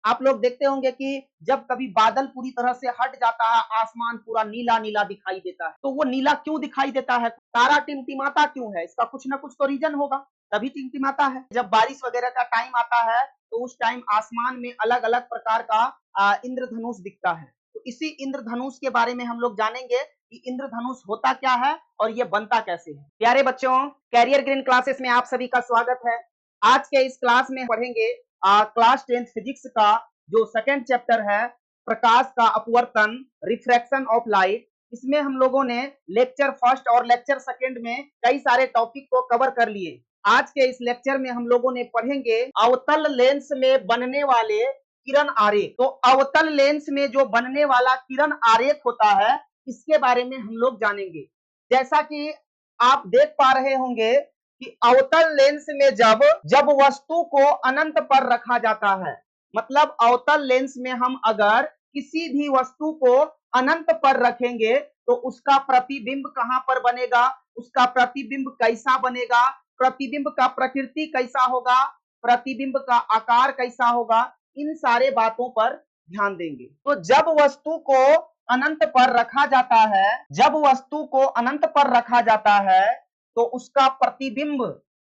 आप लोग देखते होंगे कि जब कभी बादल पूरी तरह से हट जाता है, आसमान पूरा नीला नीला दिखाई देता है। तो वो नीला क्यों दिखाई देता है? तारा टिमटिमाता क्यों है? इसका कुछ ना कुछ तो रीजन होगा, तभी टिमटिमाता है। जब बारिश वगैरह का टाइम आता है तो उस टाइम आसमान में अलग अलग प्रकार का इंद्रधनुष दिखता है। तो इसी इंद्रधनुष के बारे में हम लोग जानेंगे कि इंद्रधनुष होता क्या है और ये बनता कैसे है। प्यारे बच्चों, कैरियर ग्रीन क्लासेस में आप सभी का स्वागत है। आज के इस क्लास में पढ़ेंगे क्लास 10th फिजिक्स का जो सेकंड चैप्टर है, प्रकाश का अपवर्तन, रिफ्रैक्शन ऑफ लाइट। इसमें हम लोगों ने लेक्चर फर्स्ट और लेक्चर सेकंड में कई सारे टॉपिक को कवर कर लिए। आज के इस लेक्चर में हम लोगों ने पढ़ेंगे अवतल लेंस में बनने वाले किरण आरेख। तो अवतल लेंस में जो बनने वाला किरण आरेख होता है, इसके बारे में हम लोग जानेंगे। जैसा कि आप देख पा रहे होंगे कि अवतल लेंस में जब वस्तु को अनंत पर रखा जाता है, मतलब अवतल लेंस में हम अगर किसी भी वस्तु को अनंत पर रखेंगे तो उसका प्रतिबिंब कहां पर बनेगा, उसका प्रतिबिंब कैसा बनेगा, प्रतिबिंब का प्रकृति कैसा होगा, प्रतिबिंब का आकार कैसा होगा, इन सारे बातों पर ध्यान देंगे। तो जब वस्तु को अनंत पर रखा जाता है, जब वस्तु को अनंत पर रखा जाता है तो उसका प्रतिबिंब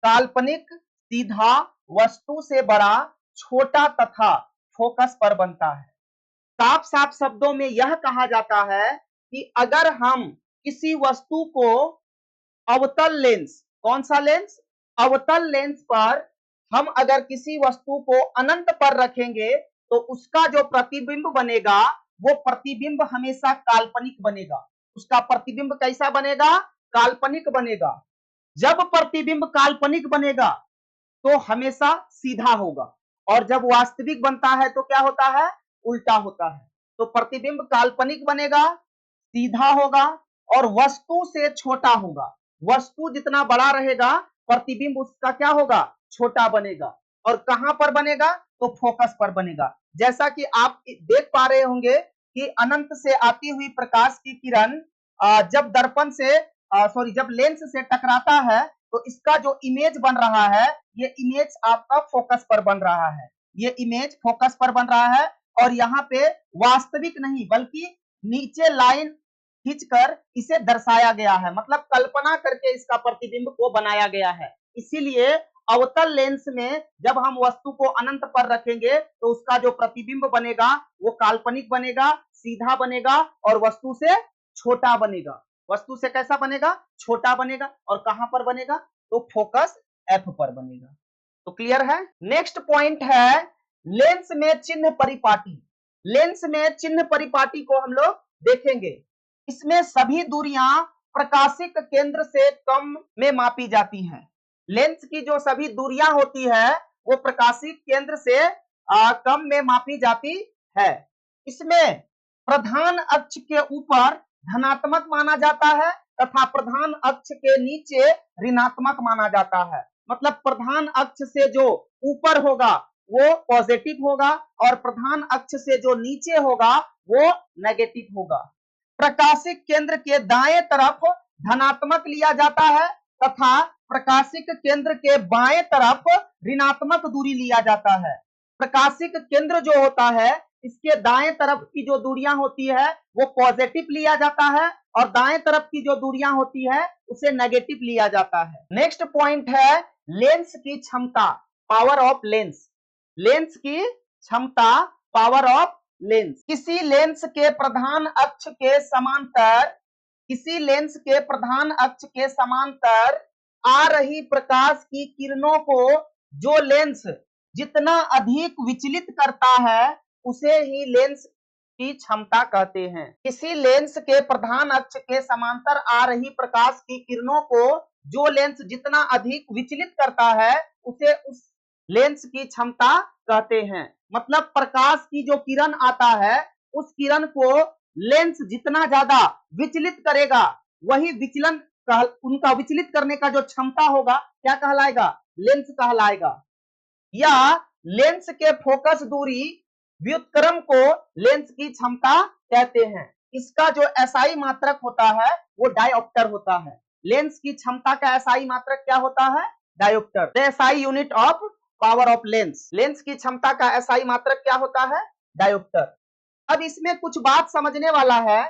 काल्पनिक, सीधा, वस्तु से बड़ा, छोटा तथा फोकस पर बनता है। साफ साफ शब्दों में यह कहा जाता है कि अगर हम किसी वस्तु को अवतल लेंस, कौन सा लेंस, अवतल लेंस पर हम अगर किसी वस्तु को अनंत पर रखेंगे तो उसका जो प्रतिबिंब बनेगा वो प्रतिबिंब हमेशा काल्पनिक बनेगा। उसका प्रतिबिंब कैसा बनेगा? काल्पनिक बनेगा। जब प्रतिबिंब काल्पनिक बनेगा तो हमेशा सीधा होगा, और जब वास्तविक बनता है तो क्या होता है? उल्टा होता है। तो प्रतिबिंब काल्पनिक बनेगा, सीधा होगा और वस्तु से छोटा होगा। वस्तु जितना बड़ा रहेगा प्रतिबिंब उसका क्या होगा? छोटा बनेगा। और कहां पर बनेगा? तो फोकस पर बनेगा। जैसा कि आप देख पा रहे होंगे कि अनंत से आती हुई प्रकाश की किरण जब दर्पण से जब लेंस से टकराता है तो इसका जो इमेज बन रहा है, ये इमेज आपका फोकस पर बन रहा है। ये इमेज फोकस पर बन रहा है और यहाँ पे वास्तविक नहीं बल्कि नीचे लाइन खींचकर इसे दर्शाया गया है, मतलब कल्पना करके इसका प्रतिबिंब को बनाया गया है। इसीलिए अवतल लेंस में जब हम वस्तु को अनंत पर रखेंगे तो उसका जो प्रतिबिंब बनेगा वो काल्पनिक बनेगा, सीधा बनेगा और वस्तु से छोटा बनेगा। वस्तु से कैसा बनेगा? छोटा बनेगा। और कहां पर बनेगा? तो फोकस एफ पर बनेगा। तो क्लियर है। नेक्स्ट पॉइंट है लेंस में चिन्ह परिपाटी। लेंस में चिन्ह परिपाटी को हम लोग देखेंगे। इसमें सभी दूरियां प्रकाशिक केंद्र से कम में मापी जाती हैं। लेंस की जो सभी दूरियां होती है वो प्रकाशिक केंद्र से कम में मापी जाती है। इसमें प्रधान अक्ष के ऊपर धनात्मक माना जाता है तथा प्रधान अक्ष के नीचे ऋणात्मक माना जाता है। मतलब प्रधान अक्ष से जो ऊपर होगा वो पॉजिटिव होगा और प्रधान अक्ष से जो नीचे होगा वो नेगेटिव होगा। प्रकाशिक केंद्र के दाएं तरफ धनात्मक लिया जाता है तथा प्रकाशिक केंद्र के बाएं तरफ ऋणात्मक दूरी लिया जाता है। प्रकाशिक केंद्र जो होता है इसके दाएं तरफ की जो दूरियां होती है वो पॉजिटिव लिया जाता है और दाएं तरफ की जो दूरियां होती है उसे नेगेटिव लिया जाता है। नेक्स्ट पॉइंट है लेंस की क्षमता, पावर ऑफ लेंस। लेंस की क्षमता, पावर ऑफ लेंस। किसी लेंस के प्रधान अक्ष के समांतर, किसी लेंस के प्रधान अक्ष के समांतर आ रही प्रकाश की किरणों को जो लेंस जितना अधिक विचलित करता है उसे ही लेंस की क्षमता कहते हैं। किसी लेंस के प्रधान अक्ष के समांतर आ रही प्रकाश की किरणों को जो लेंस जितना अधिक विचलित करता है उसे उस लेंस की क्षमता कहते हैं। मतलब प्रकाश की जो किरण आता है उस किरण को लेंस जितना ज्यादा विचलित करेगा वही विचलन उनका विचलित करने का जो क्षमता होगा क्या कहलाएगा? लेंस कहलाएगा। या लेंस के फोकस दूरी व्युत्क्रम को लेंस की क्षमता कहते हैं। इसका जो एसआई मात्रक होता है वो डायोप्टर होता है। लेंस की क्षमता का एसआई मात्रक क्या होता है? Dioptre. The SI unit of power of lens, lens की क्षमता का एसआई मात्रक क्या होता है? डायोप्टर। अब इसमें कुछ बात समझने वाला है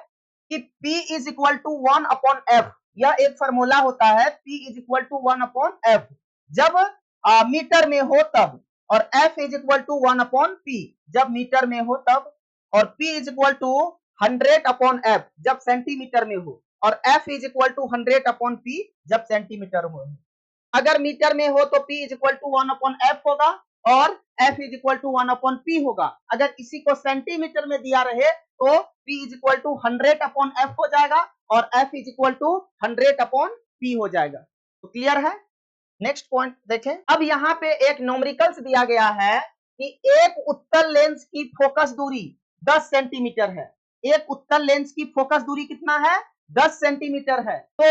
कि P is equal to 1/f, यह एक फॉर्मूला होता है, P is equal to 1/f जब मीटर में हो तब, और F is equal to 1/P जब मीटर में हो तब, और P is equal to 100/f जब सेंटीमीटर में हो, और F is equal to 100/P जब सेंटीमीटर में हो। अगर मीटर में हो तो P is equal to 1/f होगा और F is equal to 1/P होगा। अगर इसी को सेंटीमीटर में दिया रहे तो P is equal to 100/f हो जाएगा और F is equal to 100/P हो जाएगा। तो क्लियर है? नेक्स्ट पॉइंट देखें। अब यहाँ पे एक न्यूमेरिकल्स दिया गया है कि एक उत्तल लेंस की फोकस दूरी 10 सेंटीमीटर है। एक उत्तल लेंस की फोकस दूरी कितना है? 10 सेंटीमीटर है। तो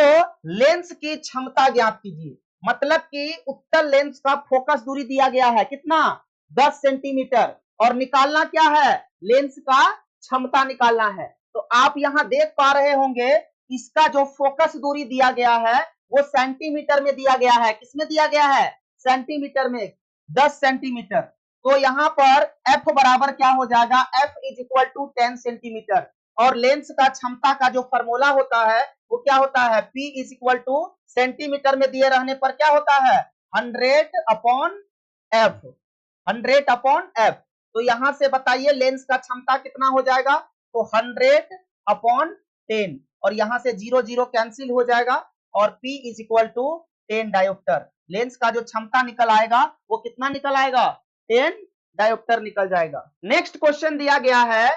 लेंस की क्षमता ज्ञात कीजिए। मतलब कि उत्तल लेंस का फोकस दूरी दिया गया है कितना? 10 सेंटीमीटर, और निकालना क्या है? लेंस का क्षमता निकालना है। तो आप यहां देख पा रहे होंगे इसका जो फोकस दूरी दिया गया है वो सेंटीमीटर में दिया गया है। किसमें दिया गया है? सेंटीमीटर में, 10 सेंटीमीटर। तो यहां पर F बराबर क्या हो जाएगा? F is equal to 10 centimetre. और लेंस का क्षमता का जो फॉर्मूला होता है वो क्या होता है? P is equal two centimetre में दिए रहने पर क्या होता है? 100/f, 100/f। तो यहां से बताइए लेंस का क्षमता कितना हो जाएगा? तो 100/10, और यहां से 0 0 कैंसिल हो जाएगा और P is equal to 10 dioptre. Lens का जो क्षमता निकल आएगा वो कितना निकल आएगा? 10 डायोप्टर निकल जाएगा। नेक्स्ट क्वेश्चन दिया गया है,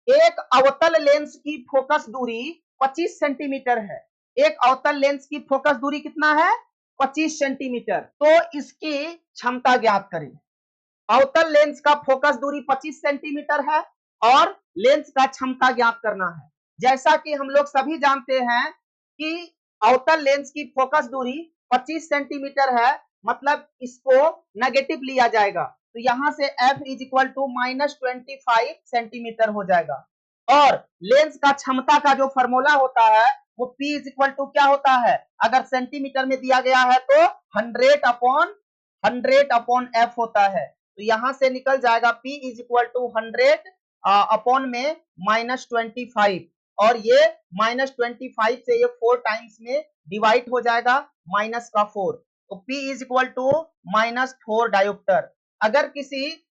एक अवतल लेंस की फोकस दूरी 25 सेंटीमीटर है। एक अवतल लेंस की फोकस दूरी कितना है? 25 सेंटीमीटर। तो इसकी क्षमता ज्ञात करें। अवतल लेंस का फोकस दूरी 25 सेंटीमीटर है और लेंस का क्षमता ज्ञात करना है। जैसा कि हम लोग सभी जानते हैं कि अवतल लेंस की फोकस दूरी 25 सेंटीमीटर है, मतलब इसको नेगेटिव लिया जाएगा। तो यहां से F is equal to -25 centimetre हो जाएगा। और लेंस का क्षमता का जो फॉर्मूला होता है वो P इज इक्वल टू क्या होता है? अगर सेंटीमीटर में दिया गया है तो 100/100/f होता है। तो यहां से निकल जाएगा P is equal to 100 upon में -25, और ये -25 से ये 4 टाइम्स में डिवाइड हो जाएगा, माइनस का 4। तो P is equal to -4 dioptre. अगर किसी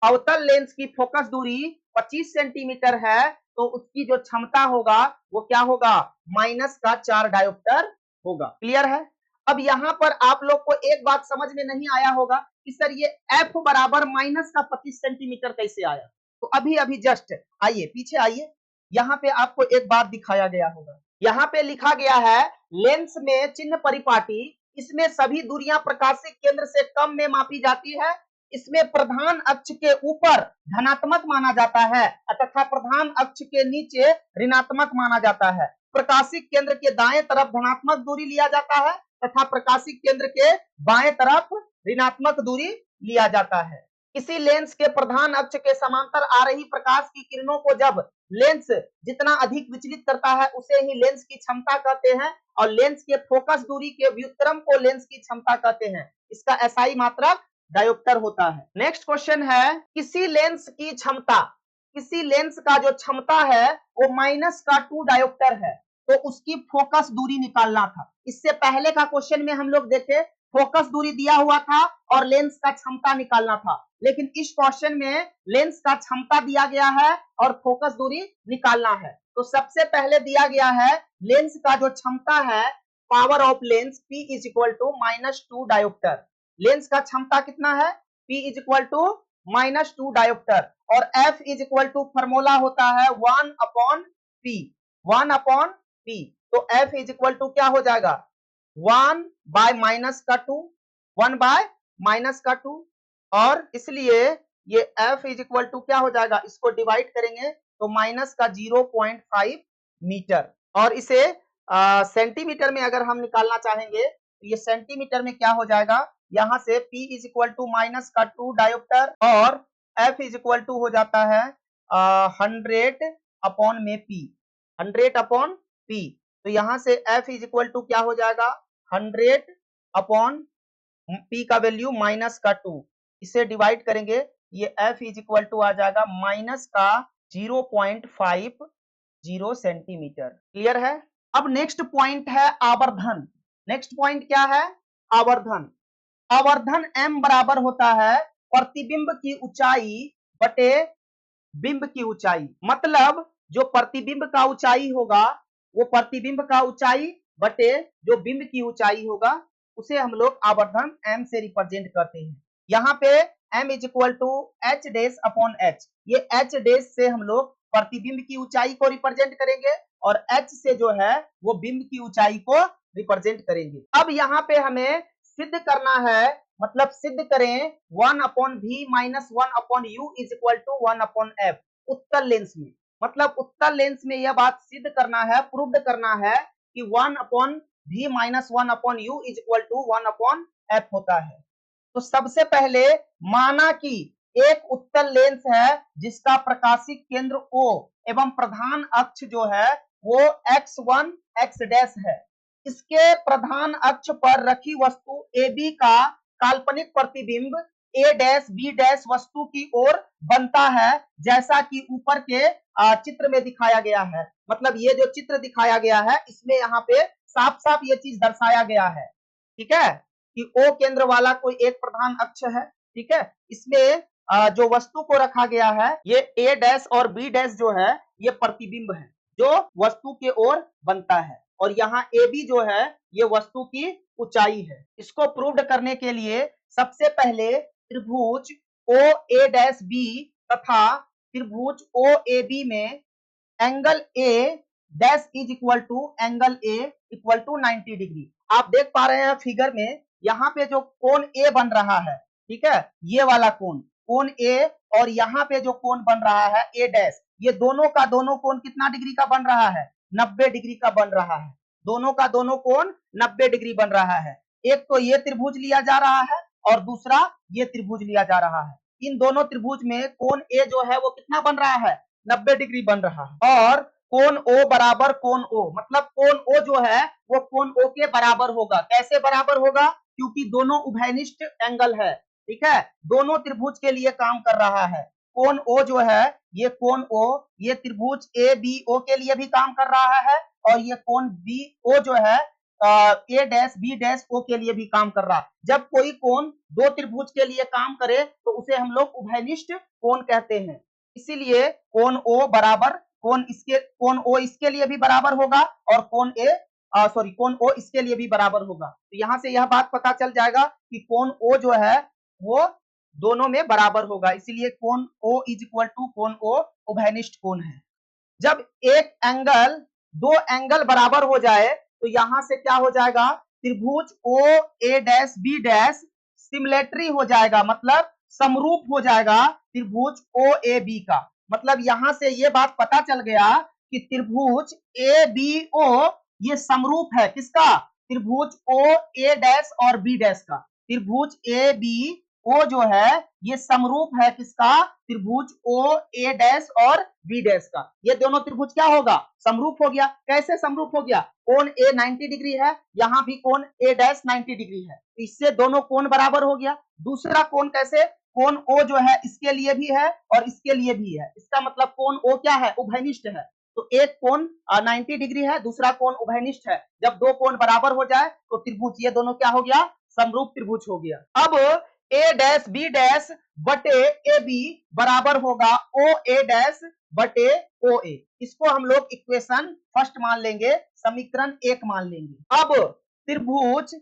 अवतल लेंस की फोकस दूरी 25 सेंटीमीटर है तो उसकी जो क्षमता होगा वो क्या होगा? -4 डायोप्टर होगा। क्लियर है? अब यहां पर आप लोग को एक बात समझ में नहीं आया होगा कि सर ये F बराबर -25 सेंटीमीटर कैसे आया? तो अभी अभी जस्ट आइए पीछे आइए, यहाँ पे आपको एक बात दिखाया गया होगा। यहाँ पे लिखा गया है लेंस में चिन्ह परिपाटी, इसमें सभी दूरियां प्रकाशिक केंद्र से कम में मापी जाती है। इसमें प्रधान अक्ष के ऊपर धनात्मक माना जाता है तथा प्रधान अक्ष के नीचे ऋणात्मक माना जाता है। प्रकाशिक केंद्र के दाएं तरफ धनात्मक दूरी लिया जाता है तथा प्रकाशिक केंद्र के बाएं तरफ ऋणात्मक दूरी लिया जाता है। किसी लेंस के प्रधान अक्ष के समांतर आ रही प्रकाश की किरणों को जब लेंस जितना अधिक विचलित करता है उसे ही लेंस की क्षमता कहते हैं, और लेंस के फोकस दूरी के व्युत्क्रम को लेंस की क्षमता कहते हैं। इसका एसआई मात्रक डायोप्टर होता है। नेक्स्ट क्वेश्चन है, किसी लेंस की क्षमता, किसी लेंस का जो क्षमता है वो -2 डायोप्टर है, तो उसकी फोकस दूरी निकालना था। इससे पहले का क्वेश्चन में हम लोग देखे फोकस दूरी दिया हुआ था और लेंस का क्षमता निकालना था, लेकिन इस क्वेश्चन में लेंस का क्षमता दिया गया है और फोकस दूरी निकालना है। तो सबसे पहले दिया गया है लेंस का जो क्षमता है, power of lens P is equal to -2 dioptre. Lens का क्षमता कितना है? P is equal to -2 dioptre, और F is equal to formula होता है 1/P, 1/P। तो F इज इक्वल टू क्या हो जाएगा? 1/-2, 1/-2, और इसलिए ये F इज इक्वल टू क्या हो जाएगा? इसको डिवाइड करेंगे तो -0.5 मीटर, और इसे सेंटीमीटर में अगर हम निकालना चाहेंगे तो ये सेंटीमीटर में क्या हो जाएगा? यहां से P is equal to -2 dioptre और F इज इक्वल टू हो जाता है 100/P, 100/P। तो यहां से F इज इक्वल टू क्या हो जाएगा? 100/P का वैल्यू -2, इसे डिवाइड करेंगे, ये F इज इक्वल टू आ जाएगा माइनस का 0.50 सेंटीमीटर। क्लियर है। अब नेक्स्ट पॉइंट है आवर्धन। नेक्स्ट पॉइंट क्या है? आवर्धन। आवर्धन m बराबर होता है प्रतिबिंब की ऊंचाई बटे बिंब की ऊंचाई। मतलब जो प्रतिबिंब का ऊंचाई होगा वो प्रतिबिंब का ऊंचाई बटे जो बिंब की ऊंचाई होगा उसे हम लोग आवर्धन m से रिप्रेजेंट करते हैं। यहाँ पे m is equal to h dash upon h, ये h डैश से हम लोग प्रतिबिंब की ऊंचाई को रिप्रेजेंट करेंगे और h से जो है वो बिंब की ऊंचाई को रिप्रेजेंट करेंगे। अब यहाँ पे हमें सिद्ध करना है, मतलब सिद्ध करें 1 upon v minus 1 upon u is equal to 1 upon f उत्तल लेंस में। मतलब उत्तल लेंस में यह बात सिद्ध करना है, प्रूव्ड करना है कि 1 upon v minus 1 upon u is equal to 1 upon f होता है। तो सबसे पहले माना कि एक उत्तल लेंस है जिसका प्रकाशिक केंद्र O एवं प्रधान अक्ष जो है वो x1 x डैश है। इसके प्रधान अक्ष पर रखी वस्तु AB का काल्पनिक प्रतिबिंब A डैश B डैश वस्तु की ओर बनता है, जैसा कि ऊपर के चित्र में दिखाया गया है। मतलब ये जो चित्र दिखाया गया है इसमें यहाँ पे साफ साफ ये चीज दर्शाया गया है, ठीक है, कि O केंद्र वाला कोई एक प्रधान अक्ष है, ठीक है। इसमें जो वस्तु को रखा गया है ये A डैश और B डैश जो है ये प्रतिबिंब है जो वस्तु के ओर बनता है, और यहाँ AB जो है ये वस्तु की ऊंचाई है। इसको प्रूव्ड करने के लिए सबसे पहले त्रिभुज OA डैश B तथा त्रिभुज OAB में angle A dash is equal to angle A equal to 90 degree. आप देख पा रहे हैं फिगर में यहाँ पे जो कोण A बन रहा है, ठीक है, ये वाला कोण A और यहाँ पे जो कोण बन रहा है A डैश, ये दोनों का दोनों कोण कितना डिग्री का बन रहा है? 90 डिग्री का बन रहा है। दोनों का दोनों कोण 90 डिग्री बन रहा है। एक तो ये त्रिभुज लिया जा रहा है और दूसरा ये त्रिभुज लिया जा रहा है। इन दोनों त्रिभुज में कोण A जो है वो कितना बन रहा है? 90 डिग्री बन रहा है। और कोण O बराबर कोण O, मतलब कोण O जो है वो कोण O के बराबर होगा। कैसे बराबर होगा? क्योंकि दोनों उभयनिष्ठ एंगल है, ठीक है, दोनों त्रिभुज के लिए काम कर रहा है। कोण O जो है ये कोण O ये त्रिभुज ABO के लिए भी काम कर रहा है और ये कोण BO जो है A dash B dash O के लिए भी काम कर रहा है। जब कोई कोण दो त्रिभुज के लिए काम करे तो उसे हम लोग उभयनिष्ठ कोण कहते हैं। इसीलिए कोण O बराबर कोण O इसके लिए भी बराबर होगा और कोण O इसके लिए भी बराबर होगा। तो यहाँ से यह बात पता चल जाएगा कि कोण O जो है वो दोनों में बराबर होगा, इसीलिए कोण O इज इक्वल टू कोण O उभयनिष्ठ कोण है। जब दो एंगल बराबर हो जाए तो यहां से क्या हो जाएगा? त्रिभुज OA डैश B डैश सिमिलेटरी हो जाएगा, मतलब समरूप हो जाएगा त्रिभुज OAB का। मतलब यहां से ये बात पता चल गया कि त्रिभुज ABO ये समरूप है किसका? त्रिभुज OA डैश और B डैश का। त्रिभुज ABO जो है ये समरूप है किसका? त्रिभुज OA डैश और B डैश का। ये दोनों त्रिभुज क्या होगा? समरूप हो गया। कैसे समरूप हो गया? कोण A 90 डिग्री है, यहाँ भी कोण A डैश 90 डिग्री है, इससे दोनों कोण बराबर हो गया। दूसरा कोण कैसे? कोण O जो है इसके लिए भी है और इसके लिए भी है, इसका मतलब कोण O क्या है? उभयनिष्ठ है। तो एक कोण 90 डिग्री है, दूसरा कोण उभयनिष्ठ है। जब दो कोण बराबर हो जाए तो त्रिभुज ये दोनों क्या हो गया? समरूप त्रिभुज हो गया। अब A डैश B डैश बटे AB बराबर होगा OA डैश बटे OA। इसको हम लोग इक्वेशन फर्स्ट मान लेंगे, समीकरण 1 मान लेंगे। अब त्रिभुज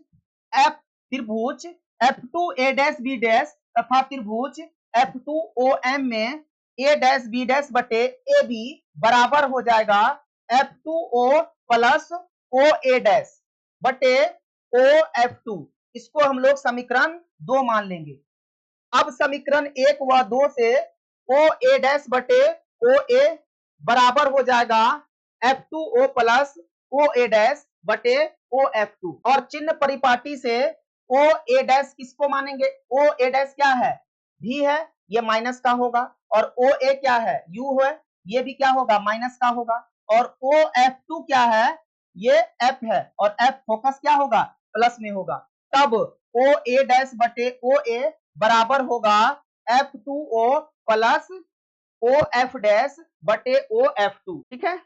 F2A डैश B डैश तथा त्रिभुज F2OM में A डैश B डैश बटे AB बराबर हो जाएगा F2O प्लस OA डैश बटे OF2। इसको हम लोग समीकरण 2 मान लेंगे। अब समीकरण 1 व 2 से OA डैश बटे OA बराबर हो जाएगा F2O प्लस OA डैश बटे OF2, और चिन्ह परिपाटी से OA डैश किसको मानेंगे? OA डैश क्या है? V है, ये माइनस का होगा, और OA क्या है? U है, ये भी क्या होगा? माइनस का होगा, और OF2 क्या है? ये F है, और F फोकस क्या होगा? प्लस में होगा। तब OA डैश बटे OA बराबर होगा F2O प्लस OF डैश बटे OF2। ठीक है,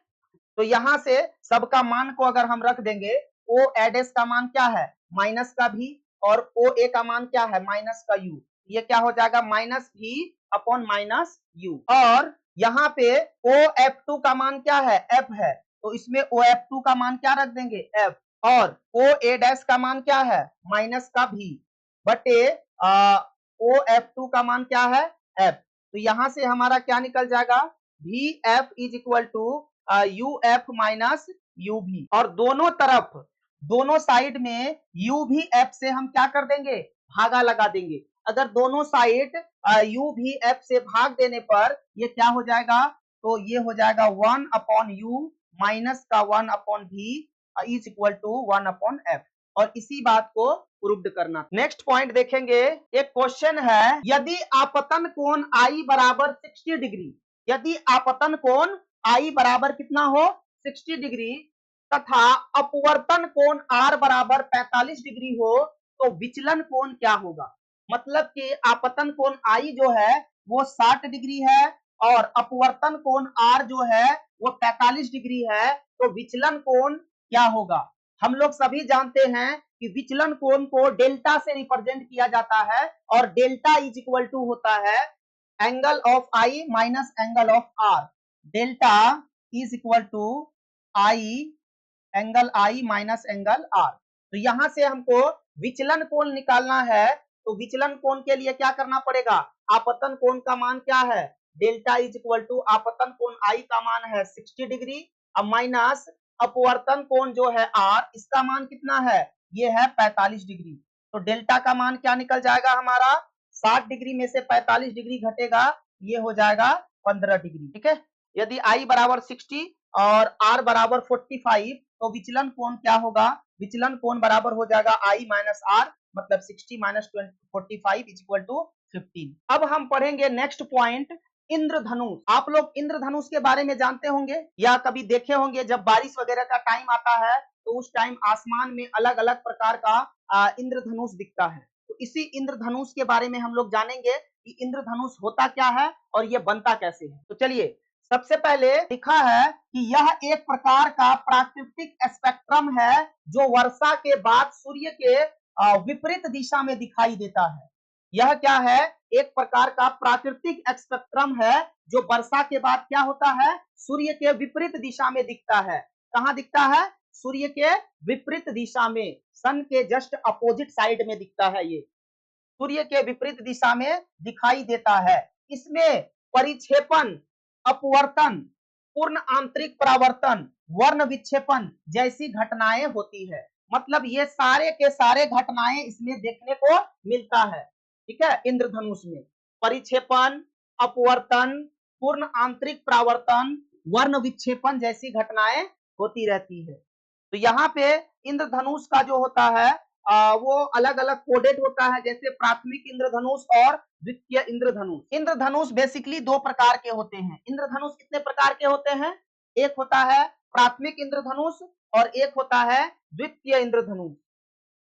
तो यहां से सबका मान को अगर हम रख देंगे, O A डैश का मान क्या है माइनस का V, और OA का मान क्या है माइनस का U, ये क्या हो जाएगा minus V upon minus U। और यहाँ पे OF2 का मान क्या है F है, तो इसमें OF2 का मान क्या रख देंगे F, और OA डैश का मान क्या है माइनस का V बटे OF2 का मान क्या है F। तो यहां से हमारा क्या निकल जाएगा VF is equal to UF minus UV, और दोनों तरफ दोनों साइड में UVF से हम क्या कर देंगे भागा लगा देंगे। अगर दोनों साइड UVF से भाग देने पर ये क्या हो जाएगा, तो ये हो जाएगा 1 अपॉन U माइनस का 1 upon V is equal to 1 upon F, और इसी बात को प्रूव्ड करना। नेक्स्ट पॉइंट देखेंगे, एक क्वेश्चन है, यदि आपतन कोण I बराबर 60 डिग्री, यदि आपतन कोण I बराबर कितना हो 60 डिग्री तथा अपवर्तन कोण R बराबर 45 डिग्री हो, तो विचलन कोण क्या होगा। मतलब कि आपतन कोण I जो है वो 60 डिग्री है और अपवर्तन कोण R जो है वो 45 डिग्री है, तो विचलन कोण क्या होगा। हम लोग सभी जानते हैं कि विचलन कोण को डेल्टा से रिप्रेजेंट किया जाता है, और डेल्टा इज इक्वल टू होता है angle of I minus angle of R। Delta is equal to angle I minus angle R। तो यहां से हमको विचलन कोण निकालना है, तो विचलन कोण के लिए क्या करना पड़ेगा, आपतन कोण का मान क्या है डेल्टा इज इक्वल टू आपतन कोण I का मान है 60 डिग्री, अब माइनस अपवर्तन कोण जो है R, इसका मान कितना है ये है 45 डिग्री। तो डेल्टा का मान क्या निकल जाएगा हमारा 60 डिग्री में से 45 डिग्री घटेगा, ये हो जाएगा 15 डिग्री। ठीक है, यदि I बराबर 60 और R बराबर 45, तो विचलन कोण क्या होगा, विचलन कोण बराबर हो जाएगा I माइनस R, मतलब 60 माइनस 45 इज इक्वल टू 15। अब हम पढ़ेंगे नेक्स्ट पॉइंट, इंद्रधनुष। आप लोग इंद्रधनुष के बारे में जानते होंगे या कभी देखे होंगे, जब बारिश वगैरह का टाइम आता है तो उस टाइम आसमान में अलग अलग प्रकार का इंद्रधनुष दिखता है। तो इसी इंद्रधनुष के बारे में हम लोग जानेंगे कि इंद्रधनुष होता क्या है और ये बनता कैसे है। तो चलिए, सबसे पहले लिखा है कि यह एक प्रकार का प्राकृतिक स्पेक्ट्रम है जो वर्षा के बाद सूर्य के विपरीत दिशा में दिखाई देता है। यह क्या है, एक प्रकार का प्राकृतिक स्पेक्ट्रम है जो वर्षा के बाद क्या होता है सूर्य के विपरीत दिशा में दिखता है। कहाँ दिखता है, सूर्य के विपरीत दिशा में, सन के जस्ट अपोजिट साइड में दिखता है, ये सूर्य के विपरीत दिशा में दिखाई देता है। इसमें परिक्षेपण, अपवर्तन, पूर्ण आंतरिक परावर्तन, वर्ण विक्षेपण जैसी घटनाएं होती है। मतलब ये सारे के सारे घटनाएं इसमें देखने को मिलता है। ठीक है, इंद्रधनुष में परिक्षेपण, अपवर्तन, पूर्ण आंतरिक परावर्तन, वर्ण विक्षेपण जैसी घटनाएं होती रहती है। तो यहाँ पे इंद्रधनुष का जो होता है वो अलग अलग कोडेड होता है, जैसे प्राथमिक इंद्रधनुष और द्वितीय इंद्रधनुष। इंद्रधनुष बेसिकली दो प्रकार के होते हैं। इंद्रधनुष कितने प्रकार के होते हैं, एक होता है प्राथमिक इंद्रधनुष और एक होता है द्वितीय इंद्रधनुष।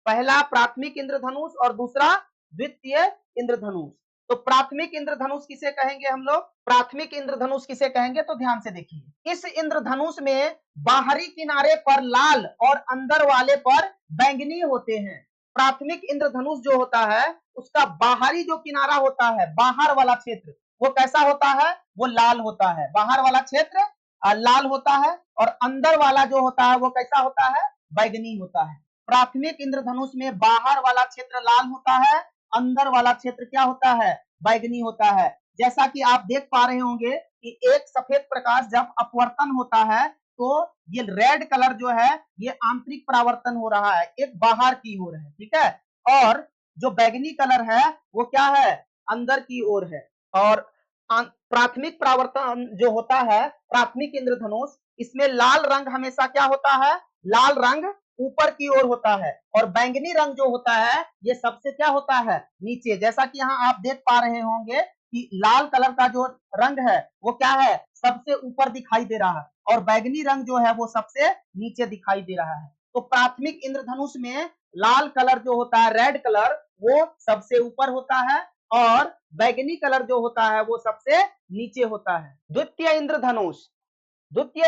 पहला प्राथमिक इंद्रधनुष और दूसरा द्वितीय इंद्रधनुष। तो प्राथमिक इंद्रधनुष किसे कहेंगे हम लोग, प्राथमिक इंद्रधनुष किसे कहेंगे, तो ध्यान से देखिए। इस इंद्रधनुष में बाहरी किनारे पर लाल और अंदर वाले पर बैंगनी होते हैं। प्राथमिक इंद्रधनुष जो होता है उसका बाहरी जो किनारा होता है, बाहर वाला क्षेत्र, वो कैसा होता है, वो लाल होता है। बाहर वाला क्षेत्र लाल होता है और अंदर वाला जो होता है वो कैसा होता है, बैंगनी होता है। प्राथमिक इंद्रधनुष में बाहर वाला क्षेत्र लाल होता है, अंदर वाला क्षेत्र क्या होता है, बैंगनी होता है। जैसा कि आप देख पा रहे होंगे कि एक सफेद प्रकाश जब अपवर्तन होता है तो ये रेड कलर जो है ये आंतरिक परावर्तन हो रहा है, एक बाहर की ओर है। ठीक है, और जो बैंगनी कलर है वो क्या है, अंदर की ओर है। और प्राथमिक परावर्तन जो होता है, प्राथमिक इंद्रधनुष, इसमें लाल रंग हमेशा क्या होता है, लाल रंग ऊपर की ओर होता है, और बैंगनी रंग जो होता है ये सबसे क्या होता है, नीचे। जैसा कि यहाँ आप देख पा रहे होंगे कि लाल कलर का जो रंग है वो क्या है, सबसे ऊपर दिखाई दे रहा है, और बैंगनी रंग जो है वो सबसे नीचे दिखाई दे रहा है। तो प्राथमिक इंद्रधनुष में लाल कलर जो होता है, रेड कलर, वो सबसे ऊपर होता है और बैगनी कलर जो होता है वो सबसे नीचे होता है। द्वितीय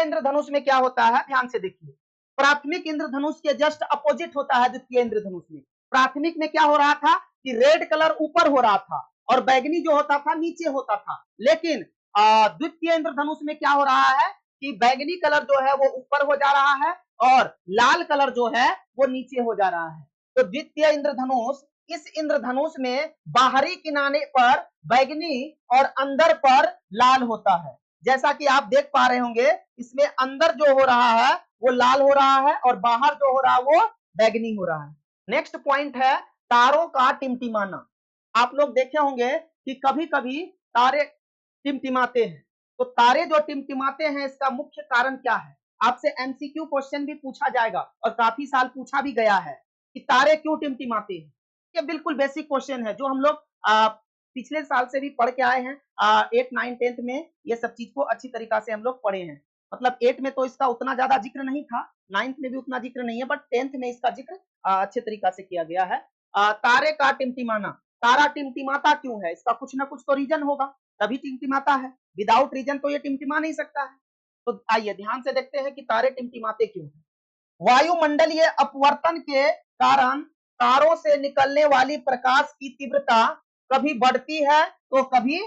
इंद्रधनुष में क्या होता है, ध्यान से देखिए। प्राथमिक इंद्रधनुष के जस्ट अपोजिट होता है द्वितीय इंद्रधनुष में। प्राथमिक में क्या हो रहा था कि रेड कलर ऊपर हो रहा था और बैगनी जो होता था नीचे होता था, लेकिन द्वितीय इंद्रधनुष में क्या हो रहा है कि बैगनी कलर जो है वो ऊपर हो जा रहा है और लाल कलर जो है वो नीचे हो जा रहा है। तो द्वितीय इंद्रधनुष, इस इंद्रधनुष में बाहरी किनारे पर बैगनी और अंदर पर लाल होता है। जैसा कि आप देख पा रहे होंगे, इसमें अंदर जो हो रहा है वो लाल हो रहा है और बाहर जो हो रहा है वो बैगनी हो रहा है। नेक्स्ट पॉइंट है तारों का टिमटिमाना। आप लोग देखे होंगे कि कभी कभी तारे टिमटिमाते हैं, तो तारे जो टिमटिमाते हैं इसका मुख्य कारण क्या है? आपसे एमसीक्यू क्वेश्चन भी पूछा जाएगा और काफी साल पूछा भी गया है कि तारे क्यों टिमटिमाते हैं। ये बिल्कुल बेसिक क्वेश्चन है जो हम लोग पिछले साल से भी पढ़ के आए हैं। 8, 9, 10th में ये सब चीज को अच्छी तरीका से हम लोग पढ़े हैं। मतलब 8 में तो इसका उतना ज्यादा जिक्र नहीं था, 9th में भी उतना जिक्र नहीं है, बट 10th में इसका जिक्र अच्छे तरीका से किया गया है। तारे का टिमटिमाना, तारा टिमटिमाता क्यों है? इसका कुछ ना कुछ तो रीजन होगा, तभी टिमटिमाता है। विदाउट रीजन तो ये टिमटिमा नहीं सकता है। तो आइए ध्यान से देखते हैं कि तारे टिमटिमाते क्यों हैं। वायुमंडलीय अपवर्तन के कारण तारों से निकलने वाली प्रकाश की तीव्रता कभी बढ़ती है तो कभी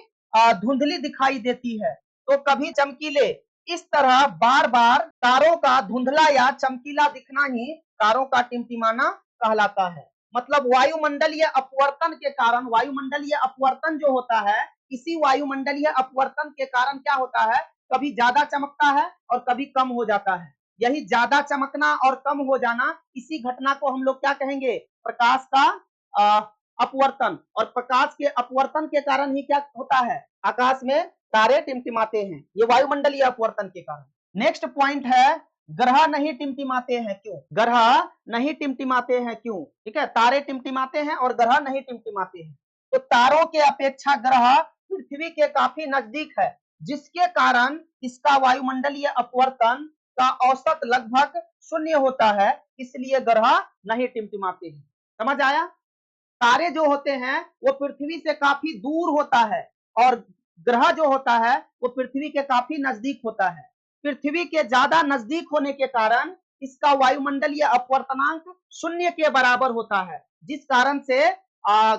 धुंधली दिखाई देती है, तो कभी चमकीले। इस तरह बार बार तारों का धुंधला या चमकीला दिखना ही तारों का टिमटिमाना कहलाता है। मतलब वायुमंडलीय अपवर्तन के कारण, वायुमंडलीय अपवर्तन जो होता है, इसी वायुमंडलीय अपवर्तन के कारण क्या होता है, कभी ज्यादा चमकता है और कभी कम हो जाता है। यही ज्यादा चमकना और कम हो जाना, इसी घटना को हम लोग क्या कहेंगे, प्रकाश का अपवर्तन। और प्रकाश के अपवर्तन के कारण ही क्या होता है, आकाश में तारे टिमटिमाते हैं, ये वायुमंडलीय अपवर्तन के कारण। नेक्स्ट पॉइंट है ग्रह नहीं टिमटिमाते हैं क्यों? ग्रह नहीं टिमटिमाते हैं क्यों? ठीक है, तारे टिमटिमाते हैं और ग्रह नहीं टिमटिमाते हैं। तो तारों के अपेक्षा ग्रह पृथ्वी के काफी नजदीक है, जिसके कारण इसका वायुमंडलीय अपवर्तन का औसत लगभग 0 होता है, इसलिए ग्रह नहीं टिमटिमाते हैं। समझ आया? तारे जो होते हैं वो पृथ्वी से काफी दूर होता है और ग्रह जो होता है वो पृथ्वी के काफी नजदीक होता है। पृथ्वी के ज्यादा नजदीक होने के कारण इसका वायुमंडलीय अपवर्तनांक 0 के बराबर होता है, जिस कारण से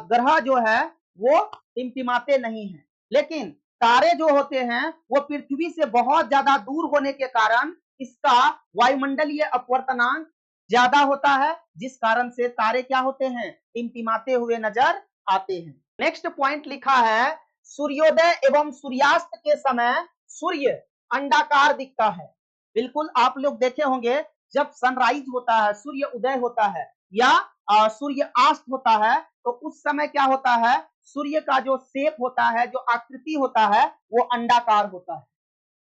ग्रह जो है वो टिमटिमाते नहीं है। लेकिन तारे जो होते हैं वो पृथ्वी से बहुत ज्यादा दूर होने के कारण इसका वायुमंडलीय अपवर्तनांक ज्यादा होता है, जिस कारण से तारे क्या होते हैं, टिमटिमाते हुए नजर आते हैं। नेक्स्ट पॉइंट लिखा है सूर्योदय एवं सूर्यास्त के समय सूर्य अंडाकार दिखता है। बिल्कुल आप लोग देखे होंगे, जब सनराइज होता है, सूर्य उदय होता है या सूर्य अस्त होता है, तो उस समय क्या होता है, सूर्य का जो शेप होता है, जो आकृति होता है, वो अंडाकार होता है।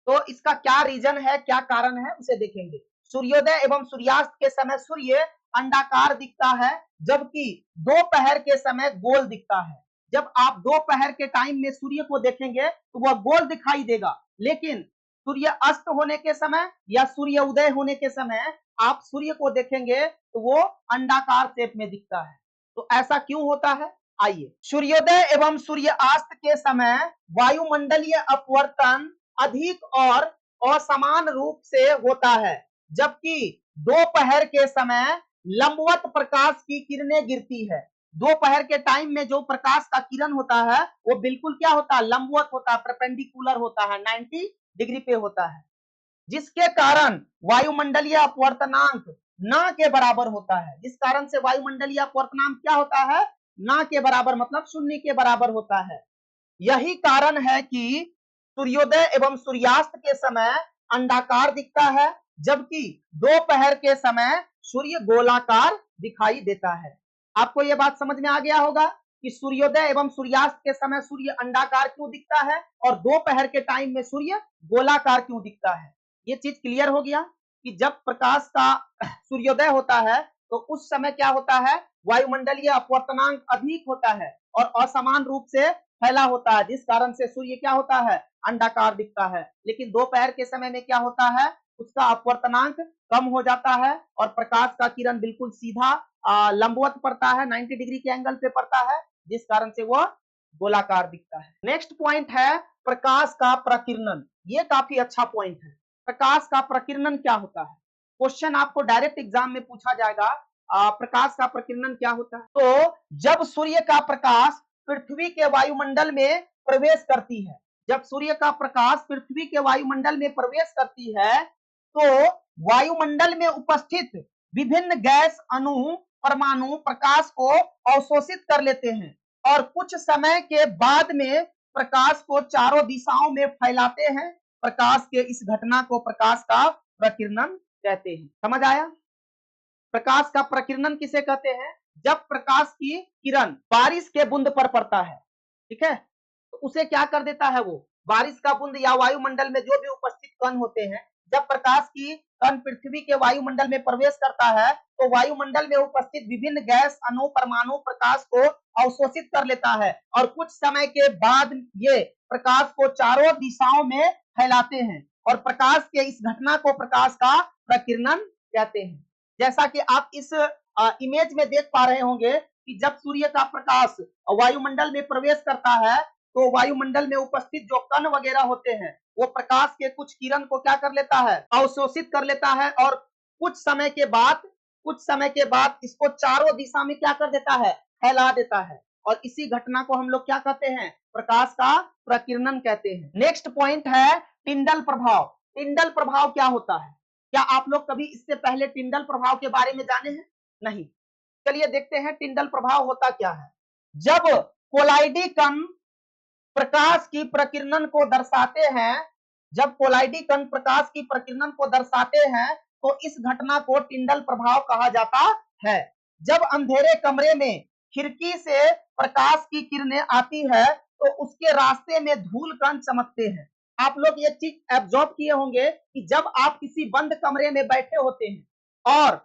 तो इसका क्या रीजन है, क्या कारण है, उसे देखेंगे। सूर्योदय एवं सूर्यास्त के समय सूर्य अंडाकार दिखता है, जबकि दोपहर के समय गोल दिखता है। जब आप दोपहर के टाइम में सूर्य को देखेंगे तो वह गोल दिखाई देगा, लेकिन सूर्य अस्त होने के समय या सूर्य उदय होने के समय आप सूर्य को देखेंगे तो वो अंडाकार शेप में दिखता है। तो ऐसा क्यों होता है, आइए। सूर्योदय एवं सूर्यास्त के समय वायुमंडलीय अपवर्तन अधिक और असमान रूप से होता है, जबकि दोपहर के समय लंबवत प्रकाश की किरणें गिरती है। दोपहर के टाइम में जो प्रकाश का किरण होता है वो बिल्कुल क्या होता है, लंबवत होता है, परपेंडिकुलर होता है, 90 डिग्री पे होता है, जिसके कारण वायुमंडलीय अपवर्तनांक न के बराबर होता है। जिस कारण से वायुमंडलीय अपवर्तनांक क्या होता है, न के बराबर, मतलब 0 के बराबर होता है। यही कारण है कि सूर्योदय एवं सूर्यास्त के समय अंडाकार दिखता है, जबकि दोपहर के समय सूर्य गोलाकार दिखाई देता है। आपको यह बात समझ में आ गया होगा कि सूर्योदय एवं सूर्यास्त के समय सूर्य अंडाकार क्यों दिखता है और दोपहर के टाइम में सूर्य गोलाकार क्यों दिखता है। ये चीज क्लियर हो गया कि जब प्रकाश का सूर्योदय होता है तो उस समय क्या होता है, वायुमंडलीय अपवर्तनांक अधिक होता है और असमान रूप से फैला होता है, जिस कारण से सूर्य क्या होता है, अंडाकार दिखता है। लेकिन दोपहर के समय में क्या होता है, उसका अपवर्तनांक कम हो जाता है और प्रकाश का किरण बिल्कुल सीधा लंबवत पड़ता है, 90 डिग्री के एंगल पे पड़ता है, जिस कारण से वह गोलाकार दिखता है। नेक्स्ट पॉइंट है प्रकाश का प्रकीर्णन। ये काफी अच्छा पॉइंट है। प्रकाश का प्रकीर्णन क्या होता है? क्वेश्चन आपको डायरेक्ट एग्जाम में पूछा जाएगा, प्रकाश का प्रकीर्णन क्या होता है? तो जब सूर्य का प्रकाश पृथ्वी के वायुमंडल में प्रवेश करती है, जब सूर्य का प्रकाश पृथ्वी के वायुमंडल में प्रवेश करती है, तो वायुमंडल में उपस्थित विभिन्न गैस अणु परमाणु प्रकाश को अवशोषित कर लेते हैं और कुछ समय के बाद में प्रकाश को चारों दिशाओं में फैलाते हैं। प्रकाश के इस घटना को प्रकाश का प्रकीर्णन कहते हैं। समझ आया? प्रकाश का प्रकीर्णन किसे कहते हैं? जब प्रकाश की किरण बारिश के बूंद पर पड़ता है, ठीक है, तो उसे क्या कर देता है? वो बारिश का बूंद या वायुमंडल में जो भी उपस्थित कण होते हैं, जब प्रकाश की कण पृथ्वी के वायुमंडल में प्रवेश करता है, तो वायुमंडल में उपस्थित विभिन्न गैस अणु परमाणु प्रकाश को अवशोषित कर लेता है और कुछ समय के बाद ये प्रकाश को चारों दिशाओं में फैलाते हैं और प्रकाश के इस घटना को प्रकाश का प्रकीर्णन कहते हैं। जैसा कि आप इस इमेज में देख पा रहे होंगे कि जब सूर्य का प्रकाश वायुमंडल में प्रवेश करता है, तो वायुमंडल में उपस्थित जो कण वगैरह होते हैं, वो प्रकाश के कुछ किरण को क्या कर लेता है? अवशोषित कर लेता है और कुछ समय के बाद इसको चारों दिशा में क्या कर देता है? फैला देता है और इसी घटना को हम लोग क्या कहते हैं? प्रकाश का प्रकीर्णन कहते हैं। नेक्स्ट पॉइंट है टिंडल प्रभाव। टिंडल प्रभाव क्या होता है? क्या आप लोग कभी इससे पहले टिंडल प्रभाव के बारे में जाने हैं? नहीं। चलिए देखते हैं टिंडल प्रभाव होता क्या है। जब कोलाइडी कण प्रकाश की प्रकीर्णन को दर्शाते हैं, जब कोलाइडी कण प्रकाश की प्रकीर्णन को दर्शाते हैं, तो इस घटना को टिंडल प्रभाव कहा जाता है। जब अंधेरे कमरे में खिड़की से प्रकाश की किरणें आती है, तो उसके रास्ते में धूल कण चमकते हैं। आप लोग ये चीज एब्जॉर्ब किए होंगे कि जब आप किसी बंद कमरे में बैठे होते हैं और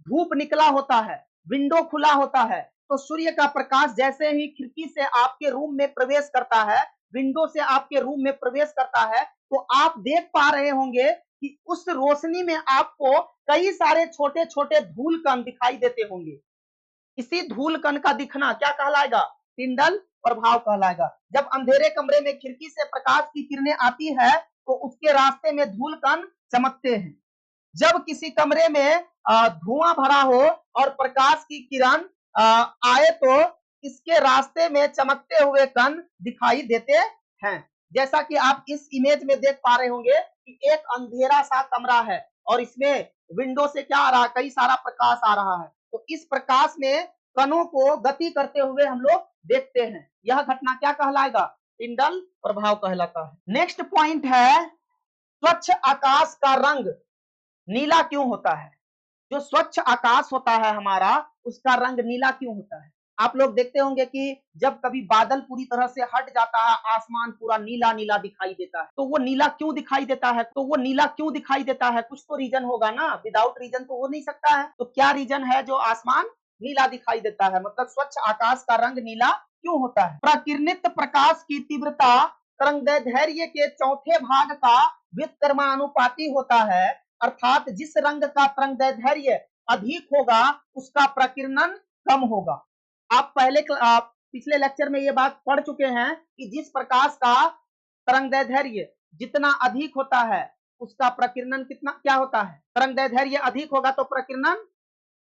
धूप निकला होता है, विंडो खुला होता है, तो सूर्य का प्रकाश जैसे ही खिड़की से आपके रूम में प्रवेश करता है, विंडो से आपके रूम में प्रवेश करता है, तो आप देख पा रहे होंगे कि उस रोशनी में आपको कई सारे छोटे छोटे धूल कण दिखाई देते होंगे। इसी धूल कण का दिखना क्या कहलाएगा? टिंडल प्रभाव कहलाएगा। जब अंधेरे कमरे में खिड़की से प्रकाश की किरणें आती है, तो उसके रास्ते में धूल कण चमकते हैं। जब किसी कमरे में धुआं भरा हो और प्रकाश की किरण आए, तो इसके रास्ते में चमकते हुए कण दिखाई देते हैं। जैसा कि आप इस इमेज में देख पा रहे होंगे कि एक अंधेरा सा कमरा है और इसमें विंडो से क्या आ रहा है? कई सारा प्रकाश आ रहा है। तो इस प्रकाश में कणों को गति करते हुए हम लोग देखते हैं। यह घटना क्या कहलाएगा? टिंडल प्रभाव कहलाता है। नेक्स्ट पॉइंट है स्वच्छ आकाश का रंग नीला क्यों होता है? जो स्वच्छ आकाश होता है हमारा, उसका रंग नीला क्यों होता है? आप लोग देखते होंगे कि जब कभी बादल पूरी तरह से हट जाता है, आसमान पूरा नीला नीला दिखाई देता है। तो वो नीला क्यों दिखाई देता है? कुछ तो रीजन होगा ना, विदाउट रीजन तो हो नहीं सकता है। तो क्या रीजन है जो आसमान नीला दिखाई देता है? मतलब स्वच्छ आकाश का रंग नीला क्यों होता है? प्रकीर्णित प्रकाश की तीव्रता तरंगदैर्ध्य के चौथे भाग का व्युत्क्रमानुपाती होता है, अर्थात जिस रंग का तरंगदैर्ध्य अधिक होगा, उसका प्रकीर्णन कम होगा। आप पिछले लेक्चर में ये बात पढ़ चुके हैं कि जिस प्रकाश का तरंगदैर्ध्य जितना अधिक होता है, उसका प्रकीर्णन क्या होता है? तरंगदैर्ध्य अधिक होगा तो प्रकीर्णन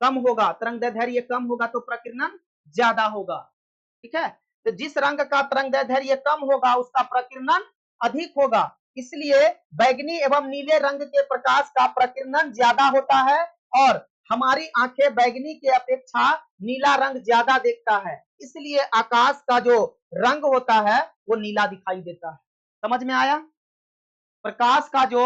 कम होगा, तरंगदैर्ध्य कम होगा तो प्रकीर्णन ज्यादा होगा। ठीक है, तो जिस रंग का तरंगदैर्ध्य कम होगा, उसका प्रकीर्णन अधिक होगा। इसलिए बैगनी एवं नीले रंग के प्रकाश का प्रकीर्णन ज्यादा होता है और हमारी आंखें बैगनी के अपेक्षा नीला रंग ज्यादा देखता है। इसलिए आकाश का जो रंग होता है वो नीला दिखाई देता है। समझ में आया? प्रकाश का जो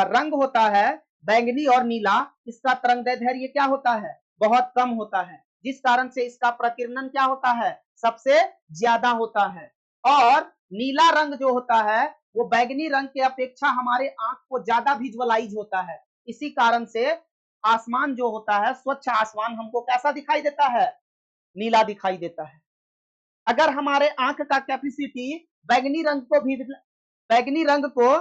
रंग होता है बैंगनी और नीला, इसका तरंगदैर्ध्य क्या होता है? बहुत कम होता है, जिस कारण से इसका प्रकीर्णन क्या होता है? सबसे ज्यादा होता है। और नीला रंग जो होता है वो बैगनी रंग के अपेक्षा हमारे आंख को ज्यादा विजुअलाइज होता है। इसी कारण से आसमान जो होता है, स्वच्छ आसमान हमको कैसा दिखाई देता है? नीला दिखाई देता है। अगर हमारे आंख का कैपेसिटी बैगनी रंग को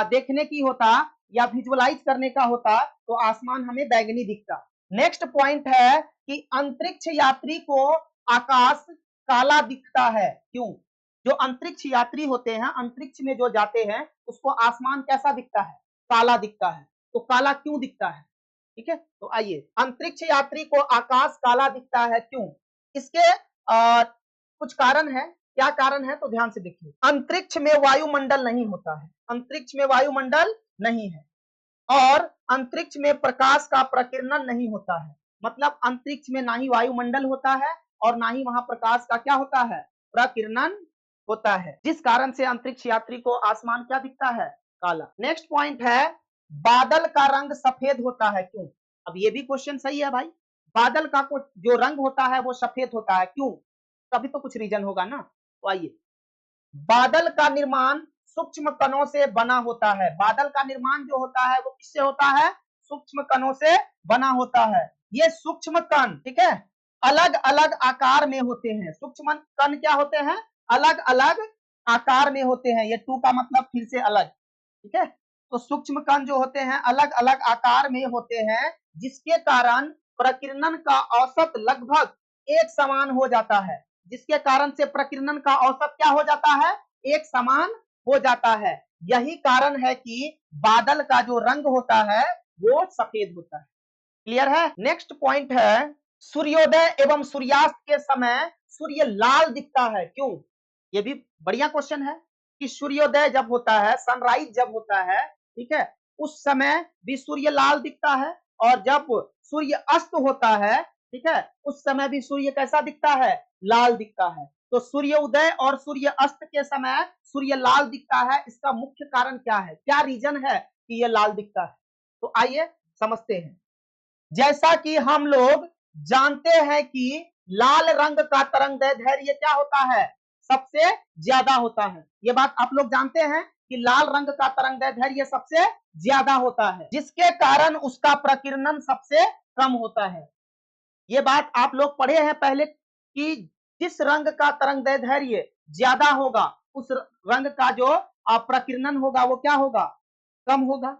देखने की होता, या विजुअलाइज करने का होता तो आसमान हमें बैंगनी दिखता। नेक्स्ट पॉइंट है कि अंतरिक्ष यात्री को आकाश काला दिखता है, क्यों? जो अंतरिक्ष यात्री होते हैं, अंतरिक्ष में जो जाते हैं, उसको आसमान कैसा दिखता है? काला दिखता है। तो काला क्यों दिखता है? ठीक है, तो आइए, अंतरिक्ष यात्री को आकाश काला दिखता है, क्यों? इसके कुछ कारण है। क्या कारण है? तो ध्यान से देखिए। अंतरिक्ष में वायुमंडल नहीं होता है, अंतरिक्ष में वायुमंडल नहीं है, और अंतरिक्ष में प्रकाश का प्रकीर्णन नहीं होता है। मतलब अंतरिक्ष में ना ही वायुमंडल होता है और ना ही वहां प्रकाश का क्या होता है? प्रकीर्णन होता है, जिस कारण से अंतरिक्ष यात्री को आसमान क्या दिखता है? काला। नेक्स्ट पॉइंट है, बादल का रंग सफेद होता है, क्यों? अब ये भी क्वेश्चन सही है भाई। बादल का जो रंग होता है वो सफेद होता है, क्यों? तभी तो कुछ रीजन होगा ना। तो आइए, बादल का निर्माण सूक्ष्म कणों से बना होता है। बादल का निर्माण जो होता है वो किससे होता है? सूक्ष्म कणों से बना होता है। ये सूक्ष्म कण, ठीक है, अलग अलग आकार में होते हैं। सूक्ष्म कण क्या होते हैं? अलग अलग आकार में होते हैं। ये टू का मतलब फिर से अलग, ठीक है। तो सूक्ष्म कण जो होते हैं अलग अलग आकार में होते हैं, जिसके कारण प्रकीर्णन का औसत लगभग एक समान हो जाता है। जिसके कारण से प्रकीर्णन का औसत क्या हो जाता है? एक समान हो जाता है। यही कारण है कि बादल का जो रंग होता है वो सफेद होता है। क्लियर है? नेक्स्ट पॉइंट है, सूर्योदय एवं सूर्यास्त के समय सूर्य लाल दिखता है, क्यों? ये भी बढ़िया क्वेश्चन है कि सूर्योदय जब होता है, सनराइज जब होता है, ठीक है, उस समय भी सूर्य लाल दिखता है, और जब सूर्य अस्त होता है, ठीक है, उस समय भी सूर्य कैसा दिखता है? लाल दिखता है। तो सूर्य उदय और सूर्य अस्त के समय सूर्य लाल दिखता है। इसका मुख्य कारण क्या है? क्या रीजन है कि ये लाल दिखता है? तो आइए समझते हैं। जैसा कि हम लोग जानते हैं कि लाल रंग का तरंगदैर्ध्य क्या होता है? सबसे ज्यादा होता है। ये बात आप लोग जानते हैं कि लाल रंग का तरंगदैर्ध्य सबसे ज्यादा होता है, जिसके कारण उसका प्रकीर्णन सबसे कम होता है। ये बात आप लोग पढ़े हैं पहले कि जिस रंग का तरंगदैर्ध्य ज्यादा होगा उस रंग का जो प्रकीर्णन होगा वो क्या होगा? कम होगा।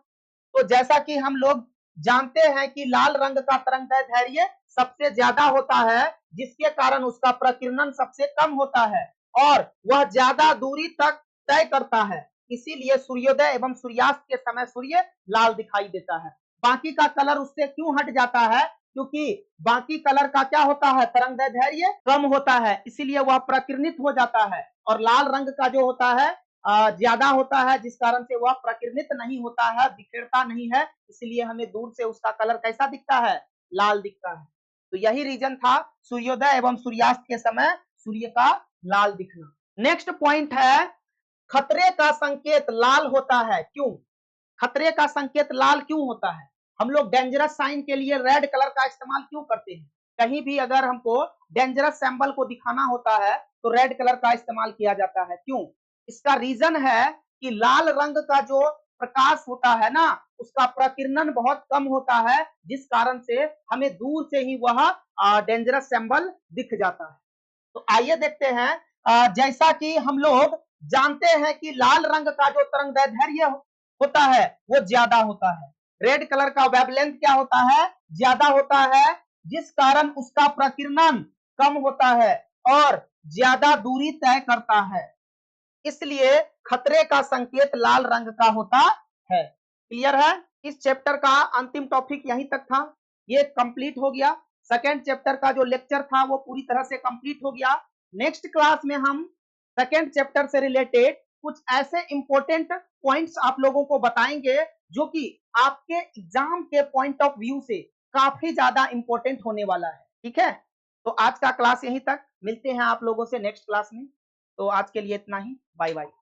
तो जैसा कि हम लोग जानते हैं कि लाल रंग का तरंगदैर्ध्य सबसे ज्यादा होता है, जिसके कारण उसका प्रकीर्णन सबसे कम होता है और वह ज्यादा दूरी तक तय करता है। इसीलिए सूर्योदय एवं सूर्यास्त के समय सूर्य लाल दिखाई देता है। बाकी का कलर उससे क्यों हट जाता है? क्योंकि बाकी कलर का क्या होता है? तरंगदैर्ध्य कम होता है, इसीलिए वह प्रकीर्णित हो जाता है, और लाल रंग का जो होता है ज्यादा होता है, जिस कारण से वह प्रकीर्णित नहीं होता है, बिखरता नहीं है, इसलिए हमें दूर से उसका कलर कैसा दिखता है? लाल दिखता है। तो यही रीजन था सूर्योदय एवं सूर्यास्त के समय सूर्य का लाल दिखना। नेक्स्ट पॉइंट है, खतरे का संकेत लाल होता है, क्यों? खतरे का संकेत लाल क्यों होता है? हम लोग डेंजरस साइन के लिए रेड कलर का इस्तेमाल क्यों करते हैं? कहीं भी अगर हमको डेंजरस सिंबल को दिखाना होता है तो रेड कलर का इस्तेमाल किया जाता है, क्यों? इसका रीजन है कि लाल रंग का जो प्रकाश होता है ना, उसका प्रकीर्णन बहुत कम होता है, जिस कारण से हमें दूर से ही वह डेंजरस सिंबल दिख जाता है। तो आइए देखते हैं, जैसा कि हम लोग जानते हैं कि लाल रंग का जो तरंगदैर्ध्य होता है वो ज्यादा होता है, रेड कलर का वेवलेंथ क्या होता है? ज्यादा होता है, जिस कारण उसका प्रकीर्णन कम होता है और ज्यादा दूरी तय करता है। इसलिए खतरे का संकेत लाल रंग का होता है। क्लियर है? इस चैप्टर का अंतिम टॉपिक यहीं तक था, ये कंप्लीट हो गया। सेकेंड चैप्टर का जो लेक्चर था वो पूरी तरह से कंप्लीट हो गया। नेक्स्ट क्लास में हम सेकेंड चैप्टर से रिलेटेड कुछ ऐसे इंपॉर्टेंट पॉइंट्स आप लोगों को बताएंगे जो कि आपके एग्जाम के पॉइंट ऑफ व्यू से काफी ज्यादा इंपॉर्टेंट होने वाला है। ठीक है, तो आज का क्लास यहीं तक, मिलते हैं आप लोगों से नेक्स्ट क्लास में। तो आज के लिए इतना ही, बाय बाय।